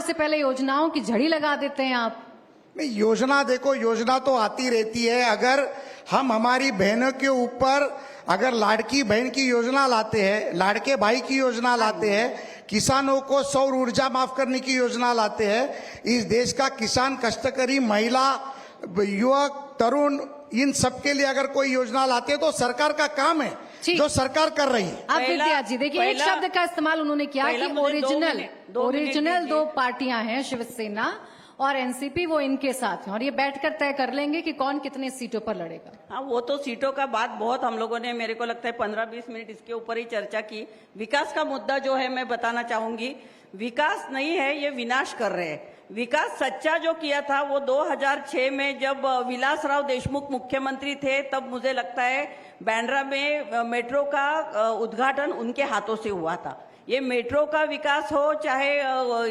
से पहले योजनाओं की झड़ी लगा देते हैं आप। नहीं, योजना देखो, योजना तो आती रहती है। अगर हम हमारी बहनों के ऊपर अगर लाड़की बहन की योजना लाते हैं, लाड़के भाई की योजना लाते हैं, किसानों को सौर ऊर्जा माफ करने की योजना लाते हैं, इस देश का किसान, कष्टकरी, महिला, युवक, तरुण, इन सबके लिए अगर कोई योजना लाते हैं तो सरकार का काम है जो सरकार कर रही है। अब विद्या जी देखिए, एक शब्द का इस्तेमाल उन्होंने किया कि ओरिजिनल दो पार्टियां हैं, शिवसेना और एनसीपी, वो इनके साथ हैं और ये बैठकर तय कर लेंगे कि कौन कितने सीटों पर लड़ेगा। हाँ, वो तो सीटों का बात बहुत हम लोगों ने, मेरे को लगता है 15-20 मिनट इसके ऊपर ही चर्चा की। विकास का मुद्दा जो है मैं बताना चाहूंगी, विकास नहीं है, ये विनाश कर रहे हैं। विकास सच्चा जो किया था वो 2006 में जब विलासराव देशमुख मुख्यमंत्री थे, तब मुझे लगता है बांद्रा में मेट्रो का उद्घाटन उनके हाथों से हुआ था। ये मेट्रो का विकास हो चाहे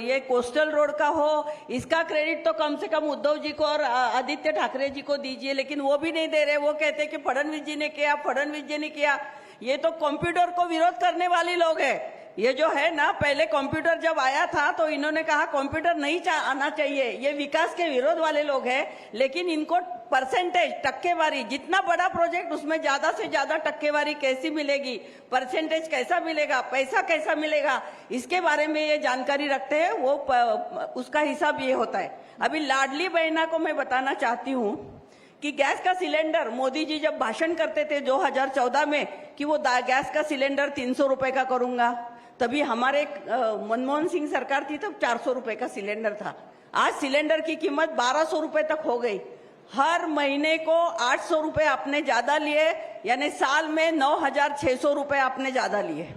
ये कोस्टल रोड का हो, इसका क्रेडिट तो कम से कम उद्धव जी को और आदित्य ठाकरे जी को दीजिए, लेकिन वो भी नहीं दे रहे। वो कहते कि फडणवीस जी ने किया, फडणवीस जी ने किया। ये तो कंप्यूटर को विरोध करने वाले लोग हैं। ये जो है ना, पहले कंप्यूटर जब आया था तो इन्होंने कहा कंप्यूटर नहीं आना चाहिए, ये विकास के विरोध वाले लोग हैं। लेकिन इनको परसेंटेज, टक्केवारी, जितना बड़ा प्रोजेक्ट उसमें ज्यादा से ज्यादा टक्केवारी कैसी मिलेगी, परसेंटेज कैसा मिलेगा, पैसा कैसा मिलेगा, इसके बारे में ये जानकारी रखते हैं। वो उसका हिसाब ये होता है। अभी लाडली बहना को मैं बताना चाहती हूँ कि गैस का सिलेंडर, मोदी जी जब भाषण करते थे 2014 में कि वो गैस का सिलेंडर 300 रुपए का करूंगा, तभी हमारे मनमोहन सिंह सरकार थी, तब 400 रुपए का सिलेंडर था। आज सिलेंडर की कीमत 1200 रुपए तक हो गई। हर महीने को 800 रुपए आपने ज्यादा लिए, यानी साल में 9600 रुपए आपने ज्यादा लिए।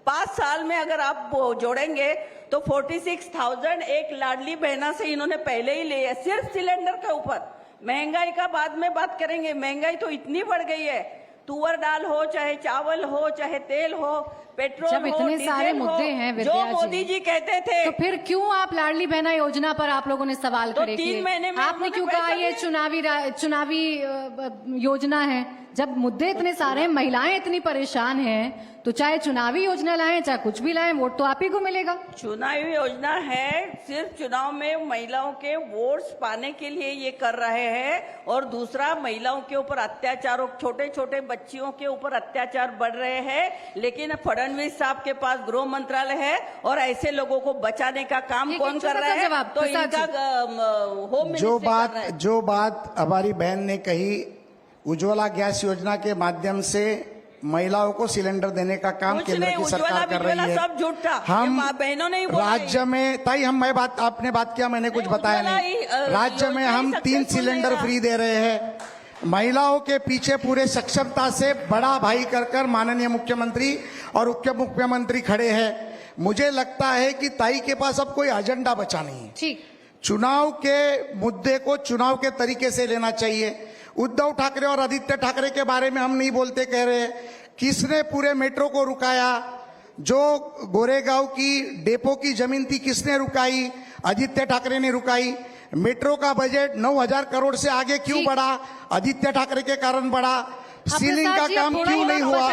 5 साल में अगर आप जोड़ेंगे तो 46,000 एक लाडली बहना से इन्होंने पहले ही लिए, सिर्फ सिलेंडर के ऊपर। महंगाई का बाद में बात करेंगे, महंगाई तो इतनी बढ़ गई है। तुअर दाल हो, चाहे चावल हो, चाहे तेल हो, पेट्रोल जब हो, इतने सारे मुद्दे हैं जो मोदी जी कहते थे, तो फिर क्यों आप लाडली बहना योजना पर आप लोगों ने सवाल खड़े किए? 3 महीने में आपने क्यों कहा ये चुनावी योजना है? जब मुद्दे इतने सारे हैं, महिलाएं इतनी परेशान हैं, तो चाहे चुनावी योजना लाएं चाहे कुछ भी लाएं, वोट तो आप ही को मिलेगा। चुनावी योजना है, सिर्फ चुनाव में महिलाओं के वोट्स पाने के लिए ये कर रहे हैं। और दूसरा, महिलाओं के ऊपर अत्याचार, छोटे छोटे बच्चियों के ऊपर अत्याचार बढ़ रहे हैं। लेकिन फडणवीस साहब के पास गृह मंत्रालय है और ऐसे लोगों को बचाने का काम कौन कर रहा है? तो इनका होम मिनिस्ट्री। जो बात हमारी बहन ने कही, उज्ज्वला गैस योजना के माध्यम से महिलाओं को सिलेंडर देने का काम केंद्र की सरकार कर रही है। सब झूठ था, हम बहनों ने राज्य में ताई आपने बात किया, मैंने कुछ बताया नहीं। राज्य में हम 3 सिलेंडर फ्री दे रहे हैं। महिलाओं के पीछे पूरे सक्षमता से बड़ा भाई कर माननीय मुख्यमंत्री और उप मुख्यमंत्री खड़े हैं। मुझे लगता है कि ताई के पास अब कोई एजेंडा बचा नहीं है। ठीक, चुनाव के मुद्दे को चुनाव के तरीके से लेना चाहिए। उद्धव ठाकरे और आदित्य ठाकरे के बारे में हम नहीं बोलते, कह रहे हैं किसने पूरे मेट्रो को रुकाया? जो गोरेगांव की डेपो की जमीन थी किसने रुकाई? आदित्य ठाकरे ने रुकाई। मेट्रो का बजट 9,000 करोड़ से आगे क्यों बढ़ा? आदित्य ठाकरे के कारण बढ़ा। सीलिंग का काम क्यों नहीं हुआ?